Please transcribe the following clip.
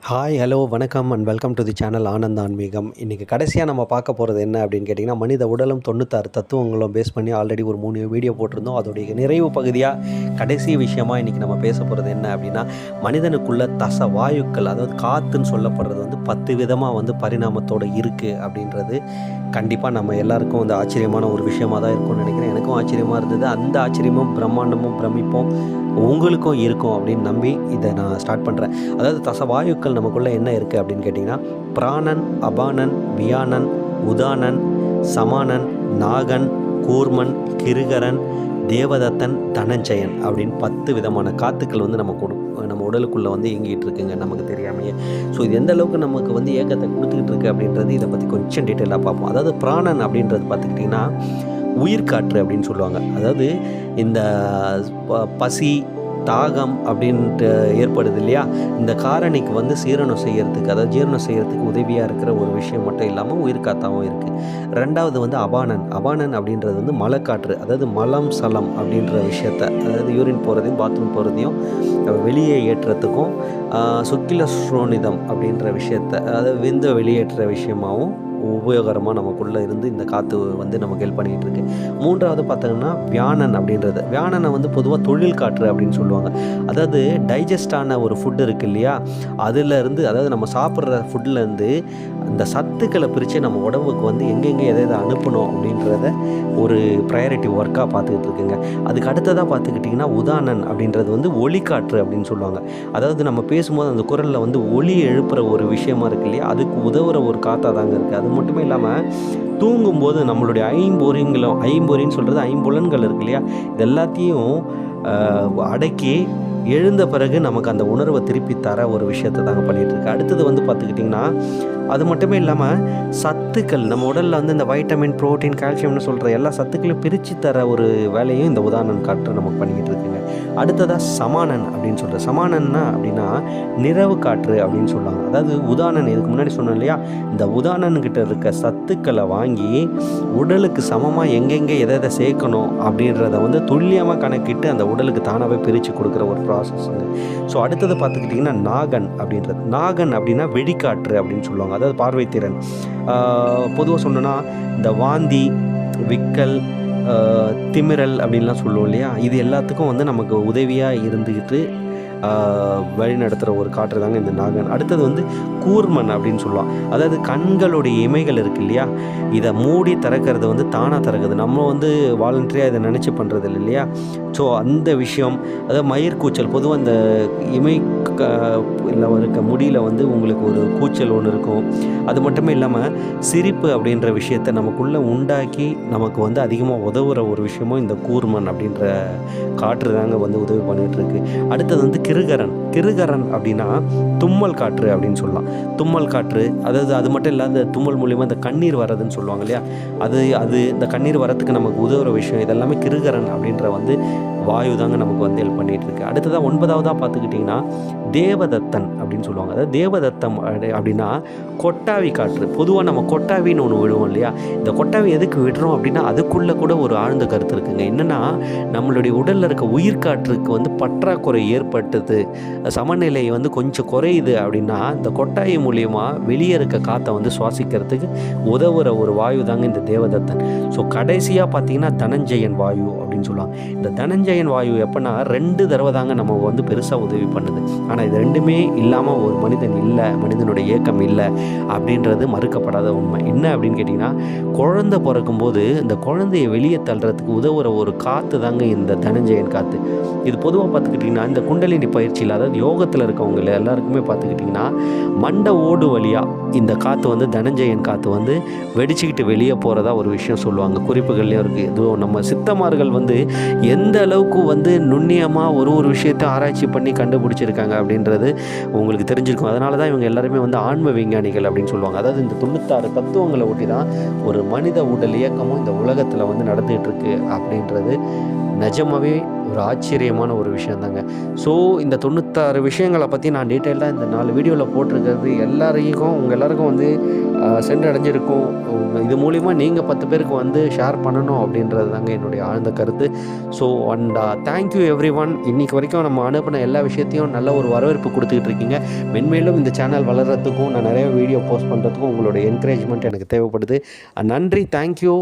Hi, hello, வணக்கம் and welcome to the channel ஆனந்த ஆன்மீகம். இன்றைக்கி கடைசியாக நம்ம பார்க்க போகிறது என்ன அப்படின்னு கேட்டிங்கன்னா, மனித உடலும் 96 தத்துவங்களும் பேஸ் பண்ணி ஆல்ரெடி ஒரு 3 வீடியோ போட்டிருந்தோம். அதோடைய நிறைவு பகுதியாக கடைசி விஷயமாக இன்றைக்கி நம்ம பேச போகிறது என்ன அப்படின்னா, மனிதனுக்குள்ள வாயுக்கள், அதாவது காற்றுன்னு சொல்லப்படுறது 10 விதமாக பரிணாமத்தோடு இருக்குது அப்படின்றது கண்டிப்பாக நம்ம எல்லாருக்கும் ஆச்சரியமான ஒரு விஷயமாக தான் இருக்கும்னு நினைக்கிறேன். எனக்கும் ஆச்சரியமாக இருந்தது. அந்த ஆச்சரியமும் பிரம்மாண்டமும் பிரமிப்பும் உங்களுக்கும் இருக்கும் அப்படின்னு நம்பி இதை நான் ஸ்டார்ட் பண்ணுறேன். அதாவது வாயுக்கள் நமக்குள்ளே என்ன இருக்குது அப்படின்னு கேட்டிங்கன்னா, பிராணன், அபானன், வியானன், உதானன், சமானன், நாகன், கூர்மன், கிருகரன், தேவதத்தன், தனஞ்சயன் அப்படின்னு 10 விதமான காத்துக்கள் நம்ம உடலுக்குள்ளே இயங்கிட்டு இருக்குங்க நமக்கு தெரியாமையே. ஸோ இது எந்த அளவுக்கு நமக்கு ஏக்கத்தை கொடுத்துக்கிட்டு இருக்குது அப்படின்றது இதை பற்றி கொஞ்சம் டீட்டெயிலாக பார்ப்போம். அதாவது பிராணன் அப்படின்றது பார்த்துக்கிட்டிங்கன்னா உயிர்காற்று அப்படின்னு சொல்லுவாங்க. அதாவது இந்த பசி, தாகம் அப்படின்ட்டு ஏற்படுது இல்லையா, இந்த காரணிக்கு சீரணம் செய்கிறதுக்கு, அதாவது ஜீரணம் செய்கிறதுக்கு உதவியாக இருக்கிற ஒரு விஷயம் மட்டும் இல்லாமல் உயிர்காத்தாகவும் இருக்குது. ரெண்டாவது அபானன். அபானன் அப்படின்றது மலைக்காற்று, அதாவது மலம் சலம் அப்படின்ற விஷயத்த, அதாவது யூரின் போகிறதையும் பாத்ரூம் போகிறதையும் வெளியே ஏற்றுறதுக்கும், சுக்கிலஸ்ரோனிதம் அப்படின்ற விஷயத்த, அதாவது விந்த வெளியேற்ற விஷயமாகவும் உபயோகரமாக நமக்குள்ளே இருந்து இந்த காற்று நமக்கு ஹெல்ப் பண்ணிகிட்டு இருக்கு. மூன்றாவது பார்த்தோம்னா வியானன் அப்படின்றது. வியானனை பொதுவாக தொழில் காற்று அப்படின்னு சொல்லுவாங்க. அதாவது டைஜஸ்டான ஒரு ஃபுட்டு இருக்குது இல்லையா, அதுலேருந்து, அதாவது நம்ம சாப்பிட்ற ஃபுட்லேருந்து அந்த சத்துக்களை பிரித்து நம்ம உடம்புக்கு எங்கெங்கே எதை அனுப்பணும் அப்படின்றத ஒரு ப்ரையாரிட்டி ஒர்க்காக பார்த்துக்கிட்டு இருக்குங்க. அதுக்கு அடுத்ததாக பார்த்துக்கிட்டிங்கன்னா உதானன் அப்படின்றது ஒலிக்காற்று அப்படின்னு சொல்லுவாங்க. அதாவது நம்ம பேசும்போது அந்த குரலில் ஒலி எழுப்புகிற ஒரு விஷயமா இருக்கு இல்லையா, அதுக்கு உதவுற ஒரு காற்றாக தாங்க இருக்குது. அது மட்டுமே இல்லாமல் தூங்கும்போது நம்மளுடைய ஐம்பொறின்னு சொல்கிறது ஐம்புலன்கள் இருக்கு இல்லையா, இது எல்லாத்தையும் அடக்கி எழுந்த பிறகு நமக்கு அந்த உணர்வை திருப்பி தர ஒரு விஷயத்தை தாங்க பண்ணிகிட்ருக்கு. அடுத்தது பார்த்துக்கிட்டிங்கன்னா அது மட்டுமே இல்லாமல் சத்துக்கள் நம்ம உடலில் இந்த வைட்டமின், புரோட்டீன், கால்சியம்னு சொல்கிற எல்லா சத்துக்களையும் பிரித்து தர ஒரு வேலையும் இந்த உதாரணம் காற்று நமக்கு பண்ணிக்கிட்டு இருக்குங்க. அடுத்ததாக சமானன் அப்படின்னு சொல்கிறேன். சமானன்னா அப்படின்னா நிறவு காற்று அப்படின்னு சொல்லுவாங்க. அதாவது உதாரணம் இதுக்கு முன்னாடி சொன்னோம் இல்லையா, இந்த உதாரணன்கிட்ட இருக்க சத்துக்களை வாங்கி உடலுக்கு சமமாக எங்கெங்கே எதை சேர்க்கணும் அப்படின்றத துல்லியமாக கணக்கிட்டு அந்த உடலுக்கு தானாகவே பிரித்து கொடுக்குற ஒரு ப்ராசஸ்ங்க. ஸோ அடுத்தது பார்த்துக்கிட்டிங்கன்னா நாகன் அப்படின்றது. நாகன் அப்படின்னா வெடிக்காற்று அப்படின்னு சொல்லுவாங்க. அதாவது பார்வைத்திறன். பொதுவாக சொன்னோன்னா இந்த வாந்தி, விக்கல், திமிரல் அப்படின்லாம் சொல்லுவோம் இல்லையா, இது எல்லாத்துக்கும் நமக்கு உதவியாக இருந்துக்கிட்டு வழி நடத்துகிற ஒரு காற்று தாங்க இந்த நாகன். அடுத்தது கூர்மன் அப்படின்னு சொல்லுவான். அதாவது கண்களுடைய இமைகள் இருக்குது இல்லையா, இதை மூடி திறக்கிறது தானாக திறக்குது. நம்ம வாலண்டரியாக இதை நினச்சி பண்ணுறது இல்லை இல்லையா. ஸோ அந்த விஷயம், அதாவது மயிர்கூச்சல். பொதுவாக இந்த இமை இல்லை இருக்க முடியில் உங்களுக்கு ஒரு கூச்சல் ஒன்று இருக்கும். அது மட்டுமே இல்லாமல் சிரிப்பு அப்படின்ற விஷயத்தை நமக்குள்ளே உண்டாக்கி நமக்கு அதிகமாக உதவுற ஒரு விஷயமும் இந்த கூர்மன் அப்படின்ற காற்று தாங்க உதவி பண்ணிகிட்ருக்கு. அடுத்தது கிருகரன் அப்படின்னா தும்மல் காற்று அப்படின்னு சொல்லலாம். தும்மல் காற்று, அதாவது அது மட்டும் இல்லாத தும்மல் மூலிமா இந்த கண்ணீர் வர்றதுன்னு சொல்லுவாங்க இல்லையா, அது இந்த கண்ணீர் வரத்துக்கு நமக்கு உதவுற விஷயம். இதெல்லாமே கிருகரன் அப்படின்ற வாயு தாங்க நமக்கு ஹெல்ப் பண்ணிகிட்டு இருக்கு. அடுத்ததாக 9வதாக பார்த்துக்கிட்டிங்கன்னா தேவதத்தன் அப்படின்னு சொல்லுவாங்க. அதாவது தேவதத்தம் அப்படின்னா கொட்டாவி காற்று. பொதுவாக நம்ம கொட்டாவின்னு ஒன்று விடுவோம் இல்லையா, இந்த கொட்டாவி எதுக்கு விடுறோம் அப்படின்னா அதுக்குள்ளே கூட ஒரு ஆழ்ந்த கருத்து இருக்குங்க. என்னென்னா நம்மளுடைய உடலில் இருக்க உயிர்காற்றுக்கு பற்றாக்குறை ஏற்பட்டது, சமநிலை கொஞ்சம் குறையுது அப்படின்னா இந்த கொட்டாவி மூலியமாக வெளியே இருக்க காற்றை சுவாசிக்கிறதுக்கு உதவுற ஒரு வாயு தாங்க இந்த தேவதத்தன். ஸோ கடைசியாக பார்த்தீங்கன்னா தனஞ்சயன் வாயு அப்படின்னு சொல்லுவாங்க. இந்த தனஞ்சயன் வாயு எப்போனா 2 தடவை தாங்க நம்ம பெருசாக உதவி பண்ணுது. ஆனால் இது ரெண்டுமே இல்லாமல் ஒரு மனிதன் இல்லை, மனிதனுடைய இயக்கம் இல்லை அப்படின்றது மறுக்கப்படாத உண்மை. என்ன அப்படின்னு கேட்டிங்கன்னா, குழந்தை பிறக்கும்போது இந்த குழந்தையை வெளியே தள்ளுறதுக்கு உதவுற ஒரு காற்று தாங்க இந்த தனஞ்சயன் காற்று. இது பொதுவாக பார்த்துக்கிட்டிங்கன்னா இந்த குண்டலினி பயிற்சியில், அதாவது யோகத்தில் இருக்கவங்க எல்லாருக்குமே பார்த்துக்கிட்டிங்கன்னா மண்டை ஓடு வழியாக இந்த காற்று தனஞ்சயன் காற்று வெடிச்சுக்கிட்டு வெளியே போகிறதா ஒரு விஷயம் சொல்லுவாங்க. குறிப்புகள்லேயும் இருக்குது. இதுவும் நம்ம சித்தமார்கள் எந்த அளவுக்கு நுண்ணியமாக ஒரு விஷயத்தை ஆராய்ச்சி பண்ணி கண்டுபிடிச்சிருக்காங்க அப்படின்றது உங்களுக்கு தெரிஞ்சிருக்கும். அதனால தான் இவங்க எல்லாருமே ஆன்ம விஞ்ஞானிகள் அப்படின்னு சொல்லுவாங்க. அதாவது இந்த 96 தத்துவங்களை ஒட்டி தான் ஒரு மனித உடல் இயக்கமும் இந்த உலகத்தில் நடந்துகிட்டு இருக்கு அப்படின்றது நிஜமாகவே ஒரு ஆச்சரியமான ஒரு விஷயம் தாங்க. ஸோ இந்த 96 விஷயங்கள பத்தி நான் டீட்டெயில்டா இந்த 4 வீடியோவில் போட்டிருக்கிறது உங்கள் எல்லாருக்கும் வந்து சென்றடைஞ்சிருக்கும். இது மூலிமா நீங்கள் 10 பேருக்கு வந்து ஷேர் பண்ணணும் அப்படின்றது தாங்க என்னுடைய ஆழ்ந்த கருத்து. So thank you everyone. இன்னைக்கு வரைக்கும் நம்ம அனுப்பின எல்லா விஷயத்தையும் நல்ல ஒரு வரவேற்பு கொடுத்துக்கிட்டு இருக்கீங்க. மென்மேலும் இந்த சேனல் வளர்கிறதுக்கும் நான் நிறைய வீடியோ போஸ்ட் பண்ணுறதுக்கும் உங்களுடைய என்கரேஜ்மெண்ட் எனக்கு தேவைப்படுது. நன்றி. Thank you.